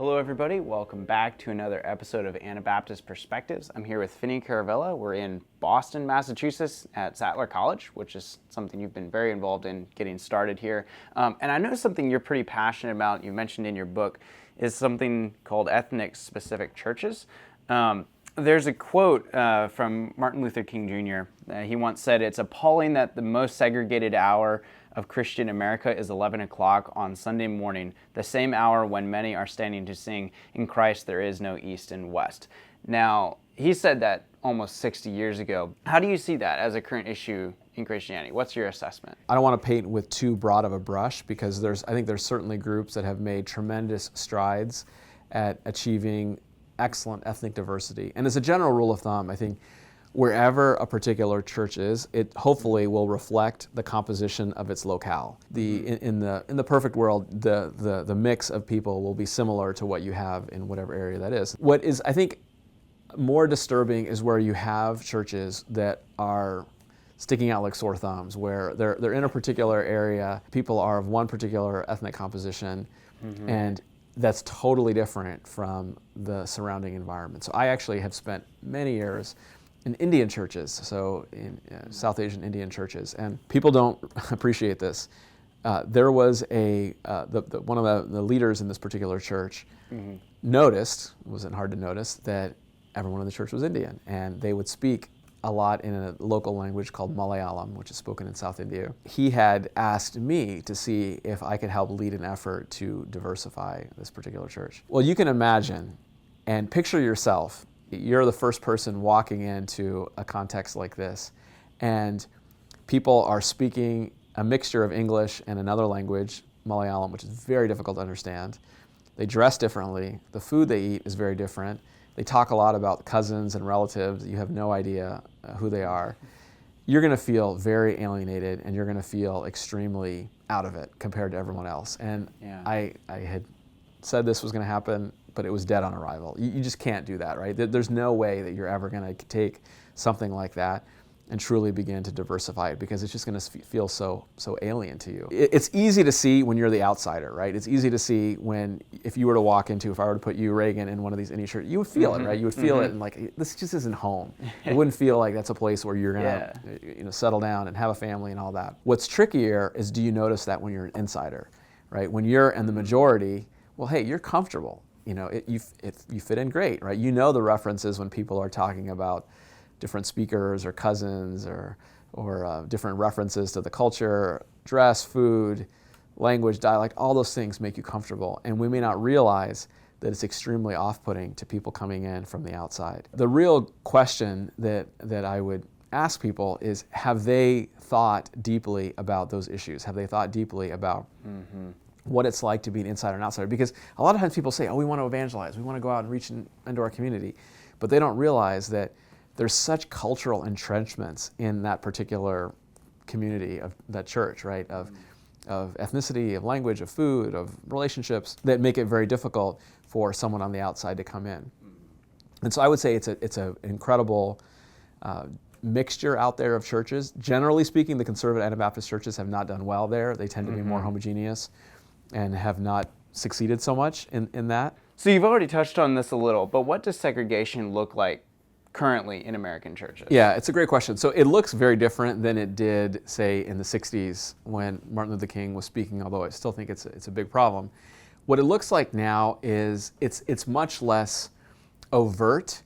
Hello everybody, welcome back to another episode of Anabaptist Perspectives. I'm here with Finny Kuruvilla. We're in Boston, Massachusetts at Sattler College, which is something you've been very involved in getting started here. And I know something you're pretty passionate about, you mentioned in your book, is something called ethnic specific churches. There's a quote from Martin Luther King Jr. He once said, "It's appalling that the most segregated hour of Christian America is 11 o'clock on Sunday morning, the same hour when many are standing to sing, 'In Christ there is no East and West.'" Now, he said that almost 60 years ago. How do you see that as a current issue in Christianity? What's your assessment? I don't want to paint with too broad of a brush because I think there's certainly groups that have made tremendous strides at achieving excellent ethnic diversity. And as a general rule of thumb, I think wherever a particular church is, it hopefully will reflect the composition of its locale. In the perfect world, the mix of people will be similar to what you have in whatever area that is. What is, I think, more disturbing is where you have churches that are sticking out like sore thumbs, where they're in a particular area, people are of one particular ethnic composition, and that's totally different from the surrounding environment. So I actually have spent many years in Indian churches, so in South Asian Indian churches, and people don't appreciate this. There was one of the leaders in this particular church noticed, it wasn't hard to notice, that everyone in the church was Indian, and they would speak a lot in a local language called Malayalam, which is spoken in South India. He had asked me to see if I could help lead an effort to diversify this particular church. Well, you can imagine and picture yourself. You're the first person walking into a context like this, and people are speaking a mixture of English and another language, Malayalam, which is very difficult to understand. They dress differently. The food they eat is very different. They talk a lot about cousins and relatives. You have no idea who they are. You're going to feel very alienated, and you're going to feel extremely out of it compared to everyone else. And I had said this was going to happen, but it was dead on arrival. You just can't do that, right? There's no way that you're ever going to take something like that and truly begin to diversify it, because it's just going to feel so alien to you. It's easy to see when you're the outsider, right? It's easy to see when, if you were to walk into, if I were to put you, Reagan, in one of these Indian churches, you would feel it, right? You would feel it, and like, this just isn't home. It wouldn't feel like that's a place where you're going to settle down and have a family and all that. What's trickier is, do you notice that when you're an insider, right? When you're in the majority, well, hey, you're comfortable. You fit in great, right? You know the references when people are talking about different speakers or cousins or different references to the culture, dress, food, language, dialect. All those things make you comfortable, and we may not realize that it's extremely off-putting to people coming in from the outside. The real question that I would ask people is, have they thought deeply about those issues? Have they thought deeply about what it's like to be an insider and outsider? Because a lot of times people say, oh, we want to evangelize, we want to go out and reach into our community, but they don't realize that there's such cultural entrenchments in that particular community of that church, right? Of ethnicity, of language, of food, of relationships, that make it very difficult for someone on the outside to come in. And so I would say it's an incredible mixture out there of churches. Generally speaking, the conservative Anabaptist churches have not done well there. They tend to be more homogeneous and have not succeeded so much in that. So you've already touched on this a little, but what does segregation look like currently in American churches? Yeah, it's a great question. So it looks very different than it did, say, in the 60s when Martin Luther King was speaking, although I still think it's a big problem. What it looks like now is it's much less overt,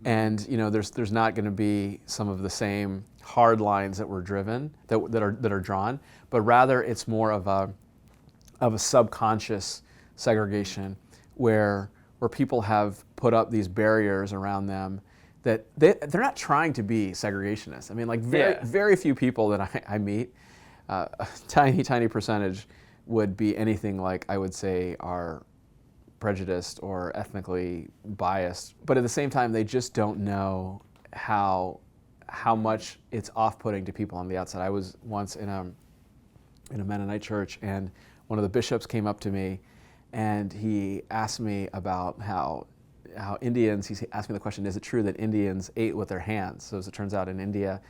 and there's not going to be some of the same hard lines that were driven, that are drawn, but rather it's more of a subconscious segregation where people have put up these barriers around them that they're not trying to be segregationists. I mean, like very few people that I meet, a tiny percentage would be anything like I would say are prejudiced or ethnically biased. But at the same time, they just don't know how much it's off-putting to people on the outside. I was once in a Mennonite church, and one of the bishops came up to me and he asked me about how how Indians, he asked me the question, is it true that Indians ate with their hands? So as it turns out in India,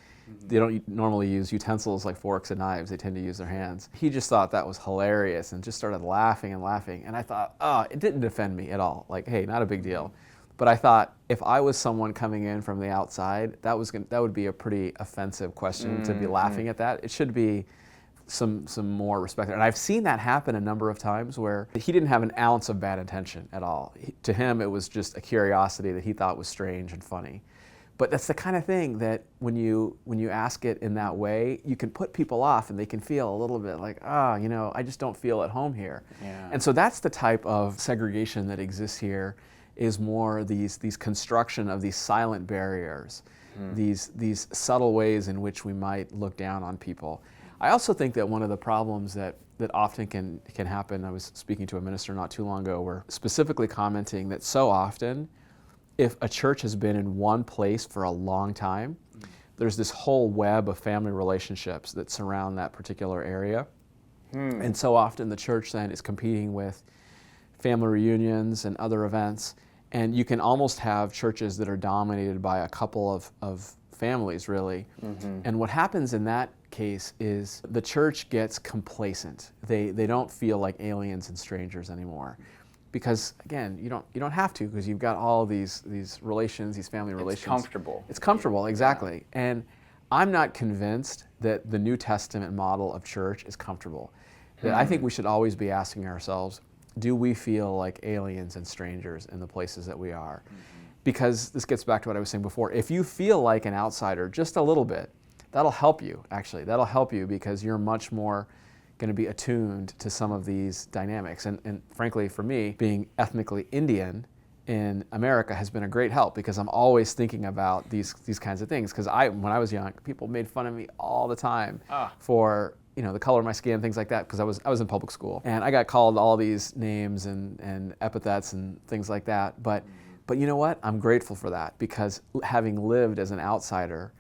they don't normally use utensils like forks and knives, they tend to use their hands. He just thought that was hilarious and just started laughing and laughing. And I thought, oh, it didn't offend me at all. Like, hey, not a big deal. But I thought if I was someone coming in from the outside, that would be a pretty offensive question to be laughing at that. It should be some more respect there. And I've seen that happen a number of times where he didn't have an ounce of bad intention at all. To him, it was just a curiosity that he thought was strange and funny. But that's the kind of thing that when you ask it in that way, you can put people off and they can feel a little bit like, I just don't feel at home here. Yeah. And so that's the type of segregation that exists here, is more these construction of these silent barriers, these subtle ways in which we might look down on people. I also think that one of the problems that often can happen, I was speaking to a minister not too long ago, where specifically commenting that so often, if a church has been in one place for a long time, there's this whole web of family relationships that surround that particular area. And so often the church then is competing with family reunions and other events, and you can almost have churches that are dominated by a couple of families, really. And what happens in that case is the church gets complacent. They don't feel like aliens and strangers anymore. Because again, you don't have to, because you've got all these relations, these family relations. It's comfortable. It's comfortable, exactly. Yeah. And I'm not convinced that the New Testament model of church is comfortable. That I think we should always be asking ourselves, do we feel like aliens and strangers in the places that we are? Because this gets back to what I was saying before. If you feel like an outsider just a little bit, that'll help you, actually. That'll help you because you're much more going to be attuned to some of these dynamics. And frankly, for me, being ethnically Indian in America has been a great help, because I'm always thinking about these kinds of things. Because when I was young, people made fun of me all the time for the color of my skin, things like that, because I was in public school. And I got called all these names and epithets and things like that. But you know what? I'm grateful for that, because having lived as an outsider,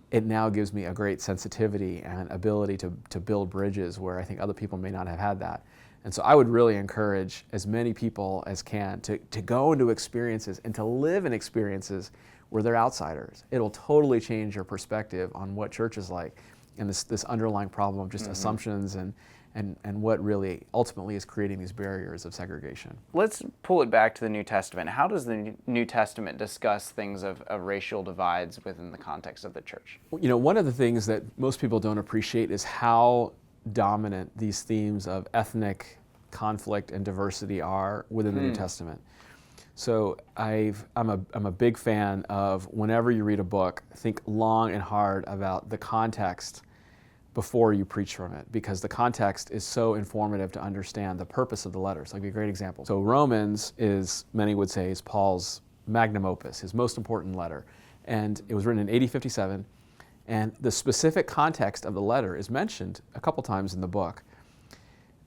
it now gives me a great sensitivity and ability to build bridges where I think other people may not have had that. And so I would really encourage as many people as can to go into experiences and to live in experiences where they're outsiders. It'll totally change your perspective on what church is like, and this underlying problem of just assumptions and what really ultimately is creating these barriers of segregation. Let's pull it back to the New Testament. How does the New Testament discuss things of racial divides within the context of the church? One of the things that most people don't appreciate is how dominant these themes of ethnic conflict and diversity are within the New Testament. So I'm a big fan of, whenever you read a book, think long and hard about the context before you preach from it, because the context is so informative to understand the purpose of the letters. I'll give you a great example. So Romans many would say, is Paul's magnum opus, his most important letter. And it was written in AD 57, and the specific context of the letter is mentioned a couple times in the book.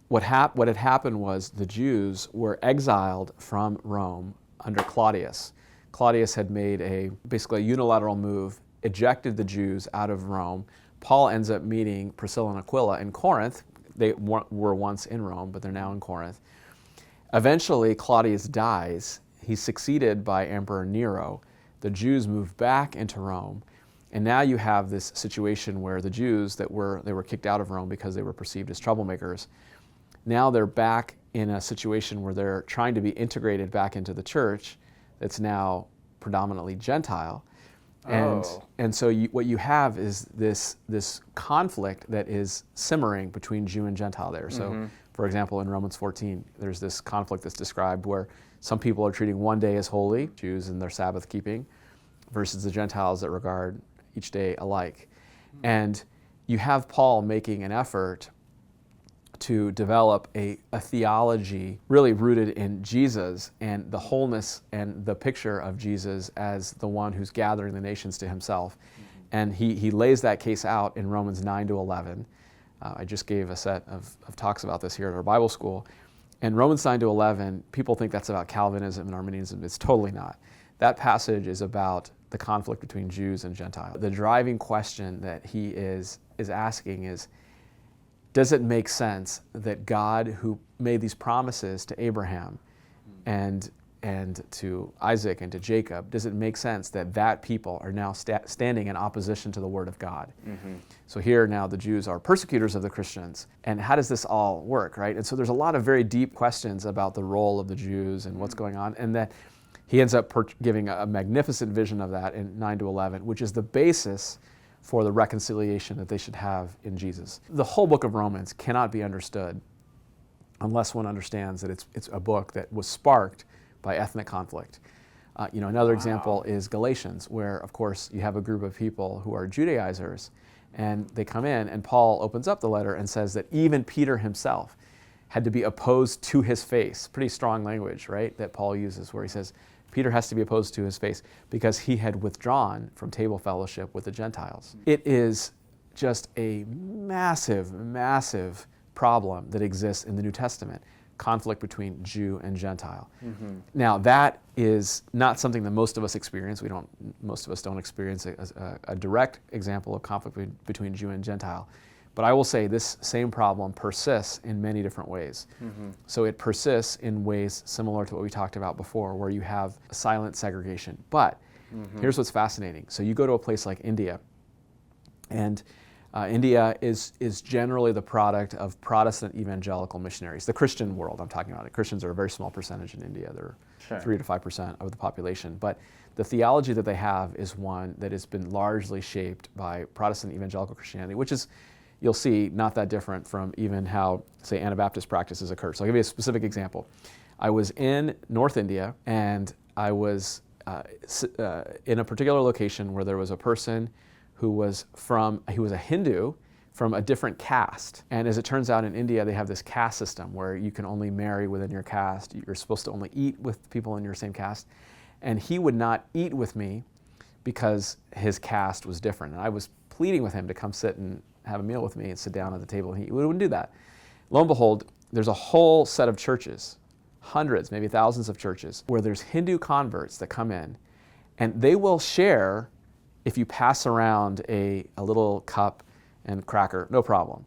What had happened was the Jews were exiled from Rome under Claudius. Claudius had made basically a unilateral move, ejected the Jews out of Rome. Paul ends up meeting Priscilla and Aquila in Corinth. They were once in Rome, but they're now in Corinth. Eventually, Claudius dies. He's succeeded by Emperor Nero. The Jews move back into Rome. And now you have this situation where the Jews they were kicked out of Rome because they were perceived as troublemakers. Now they're back in a situation where they're trying to be integrated back into the church that's now predominantly Gentile. And so what you have is this conflict that is simmering between Jew and Gentile there. So, for example, in Romans 14, there's this conflict that's described where some people are treating one day as holy, Jews in their Sabbath keeping, versus the Gentiles that regard each day alike. And you have Paul making an effort to develop a theology really rooted in Jesus and the wholeness and the picture of Jesus as the one who's gathering the nations to himself. And he lays that case out in Romans 9 to 11. I just gave a set of talks about this here at our Bible school. And Romans 9 to 11, people think that's about Calvinism and Arminianism. It's totally not. That passage is about the conflict between Jews and Gentiles. The driving question that he is asking is, does it make sense that God, who made these promises to Abraham and and to Isaac and to Jacob, does it make sense that that people are now standing in opposition to the word of God? So here now the Jews are persecutors of the Christians. And how does this all work, right? And so there's a lot of very deep questions about the role of the Jews and what's going on. And that he ends up giving a magnificent vision of that in 9 to 11, which is the basis for the reconciliation that they should have in Jesus. The whole book of Romans cannot be understood unless one understands that it's a book that was sparked by ethnic conflict. Another example is Galatians, where, of course, you have a group of people who are Judaizers, and they come in, and Paul opens up the letter and says that even Peter himself had to be opposed to his face. Pretty strong language, right, that Paul uses, where he says Peter has to be opposed to his face because he had withdrawn from table fellowship with the Gentiles. It is just a massive, massive problem that exists in the New Testament, conflict between Jew and Gentile. Now, that is not something that most of us experience. Most of us don't experience a direct example of conflict between Jew and Gentile. But I will say this same problem persists in many different ways. So it persists in ways similar to what we talked about before, where you have silent segregation. But here's what's fascinating. So you go to a place like India, and India is generally the product of Protestant evangelical missionaries. The Christian world I'm talking about. Christians are a very small percentage in India. They're 3 to 5% of the population. But the theology that they have is one that has been largely shaped by Protestant evangelical Christianity, which is, you'll see, not that different from even how, say, Anabaptist practices occur. So I'll give you a specific example. I was in North India, and I was in a particular location where there was a person who was a Hindu from a different caste. And as it turns out, in India, they have this caste system where you can only marry within your caste. You're supposed to only eat with people in your same caste. And he would not eat with me because his caste was different. And I was pleading with him to come sit and have a meal with me and sit down at the table, and he wouldn't do that. Lo and behold, there's a whole set of churches, hundreds, maybe thousands of churches, where there's Hindu converts that come in, and they will share. If you pass around a little cup and cracker, no problem.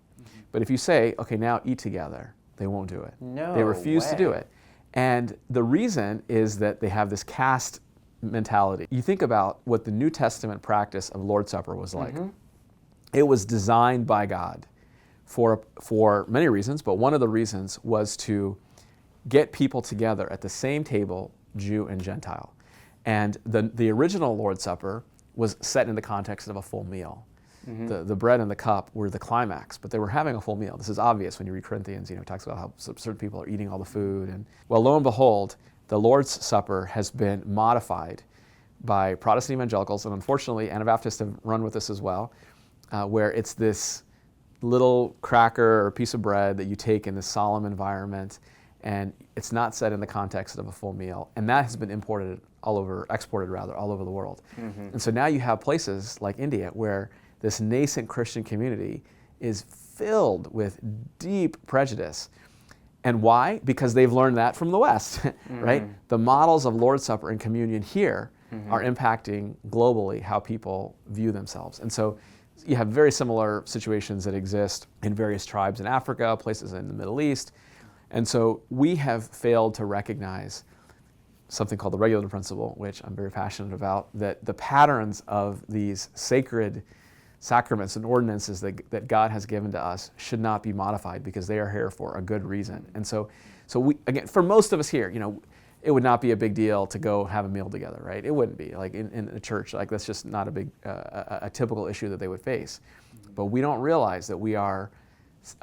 But if you say, okay, now eat together, they won't do it. No They refuse way. to do it. And the reason is that they have this caste mentality. You think about what the New Testament practice of Lord's Supper was like. It was designed by God for many reasons, but one of the reasons was to get people together at the same table, Jew and Gentile. And the original Lord's Supper was set in the context of a full meal. The bread and the cup were the climax, but they were having a full meal. This is obvious when you read Corinthians. It talks about how certain people are eating all the food. And well, lo and behold, the Lord's Supper has been modified by Protestant evangelicals, and unfortunately, Anabaptists have run with this as well, where it's this little cracker or piece of bread that you take in this solemn environment, and it's not set in the context of a full meal. And that has been exported all over the world. And so now you have places like India where this nascent Christian community is filled with deep prejudice. And why? Because they've learned that from the West, right? The models of Lord's Supper and communion here are impacting globally how people view themselves. And so you have very similar situations that exist in various tribes in Africa, places in the Middle East. And so we have failed to recognize something called the regulative principle, which I'm very passionate about, that the patterns of these sacred sacraments and ordinances that God has given to us should not be modified because they are here for a good reason. And so we, again, for most of us here, it would not be a big deal to go have a meal together, right? It wouldn't be. Like in a church, like that's just not a typical issue that they would face. But we don't realize that we are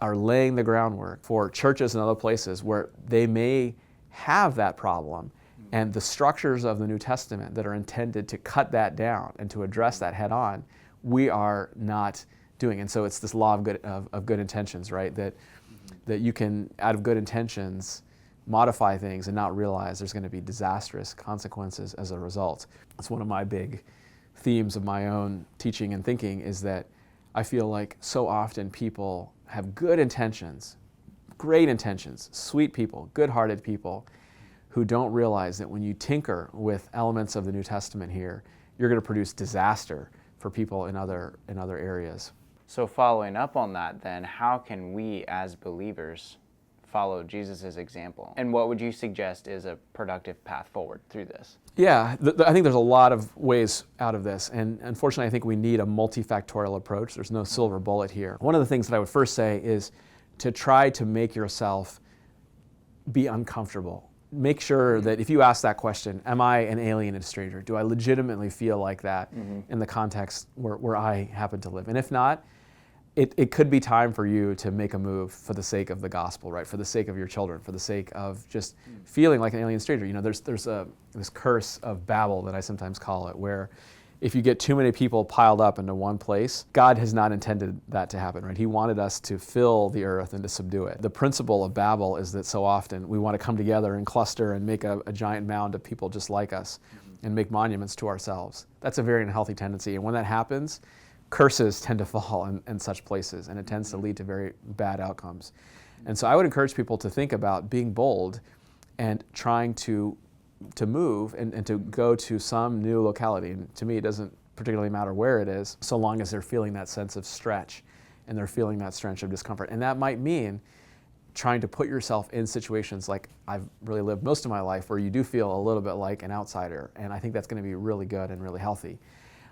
laying the groundwork for churches and other places where they may have that problem. And the structures of the New Testament that are intended to cut that down and to address that head on, we are not doing. And so it's this law of good intentions, right? That you can, out of good intentions, modify things and not realize there's going to be disastrous consequences as a result. It's one of my big themes of my own teaching and thinking, is that I feel like so often people have good intentions, great intentions, sweet people, good-hearted people, who don't realize that when you tinker with elements of the New Testament here, you're going to produce disaster for people in other areas. So following up on that then, how can we as believers follow Jesus' example. And what would you suggest is a productive path forward through this? Yeah, I think there's a lot of ways out of this, and unfortunately I think we need a multifactorial approach. There's no silver bullet here. One of the things that I would first say is to try to make yourself be uncomfortable. Make sure that if you ask that question, am I an alien and a stranger? Do I legitimately feel like that in the context where I happen to live? And if not, it could be time for you to make a move for the sake of the gospel, right? For the sake of your children, for the sake of just feeling like an alien stranger. You know, there's this curse of Babel that I sometimes call it, where if you get too many people piled up into one place, God has not intended that to happen, right? He wanted us to fill the earth and to subdue it. The principle of Babel is that so often we want to come together and cluster and make a giant mound of people just like us and make monuments to ourselves. That's a very unhealthy tendency. And when that happens, curses tend to fall in such places, and it tends to lead to very bad outcomes. And so I would encourage people to think about being bold and trying to move and to go to some new locality. And to me, it doesn't particularly matter where it is, so long as they're feeling that sense of stretch and they're feeling that stretch of discomfort. And that might mean trying to put yourself in situations like I've really lived most of my life, where you do feel a little bit like an outsider. And I think that's going to be really good and really healthy.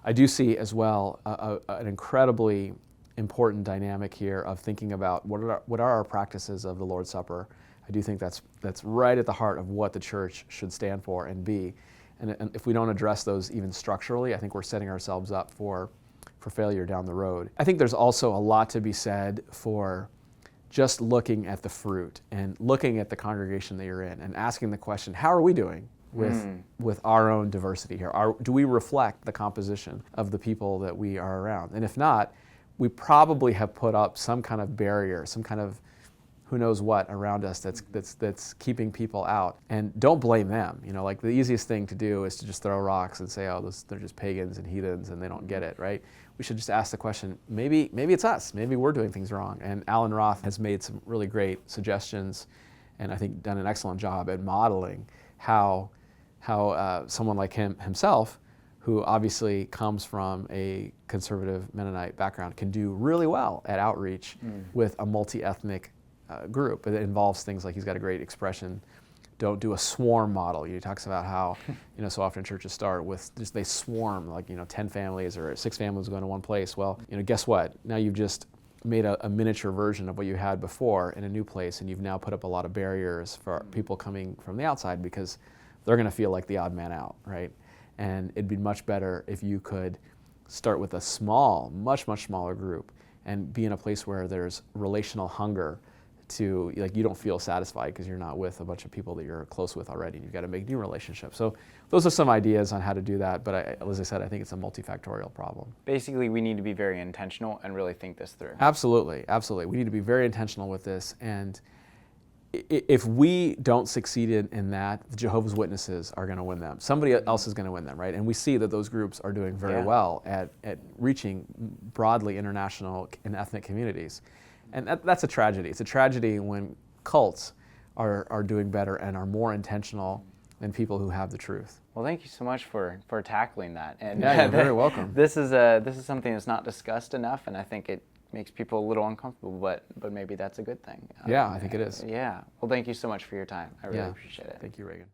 I do see as well an incredibly important dynamic here of thinking about what are our practices of the Lord's Supper. I do think that's right at the heart of what the church should stand for and be. And if we don't address those even structurally, I think we're setting ourselves up for failure down the road. I think there's also a lot to be said for just looking at the fruit and looking at the congregation that you're in and asking the question, how are we doing with our own diversity here? Do we reflect the composition of the people that we are around? And if not, we probably have put up some kind of barrier, some kind of who knows what around us that's keeping people out. And don't blame them. You know, like the easiest thing to do is to just throw rocks and say, oh, they're just pagans and heathens and they don't get it, right? We should just ask the question, maybe it's us. Maybe we're doing things wrong. And Alan Roth has made some really great suggestions and I think done an excellent job at modeling how someone like himself, who obviously comes from a conservative Mennonite background, can do really well at outreach with a multi-ethnic group. It involves things like, he's got a great expression, don't do a swarm model. He talks about how, so often churches start with just they swarm, like, 10 families or 6 families going to one place. Well, guess what? Now you've just made a miniature version of what you had before in a new place, and you've now put up a lot of barriers for people coming from the outside because they're going to feel like the odd man out, right? And it'd be much better if you could start with a small, much smaller group and be in a place where there's relational hunger to, like, you don't feel satisfied because you're not with a bunch of people that you're close with already. You've got to make new relationships. So those are some ideas on how to do that. But as I said, I think it's a multifactorial problem. Basically, we need to be very intentional and really think this through. Absolutely. We need to be very intentional with this. And if we don't succeed in that, the Jehovah's Witnesses are going to win them. Somebody else is going to win them, right? And we see that those groups are doing very well at reaching broadly international and ethnic communities. And that's a tragedy. It's a tragedy when cults are doing better and are more intentional than people who have the truth. Well, thank you so much for tackling that. And yeah, you're very welcome. This is something that's not discussed enough, and I think it makes people a little uncomfortable, but maybe that's a good thing. Yeah, I think it is. Yeah. Well, thank you so much for your time. I really appreciate it. Thank you, Reagan.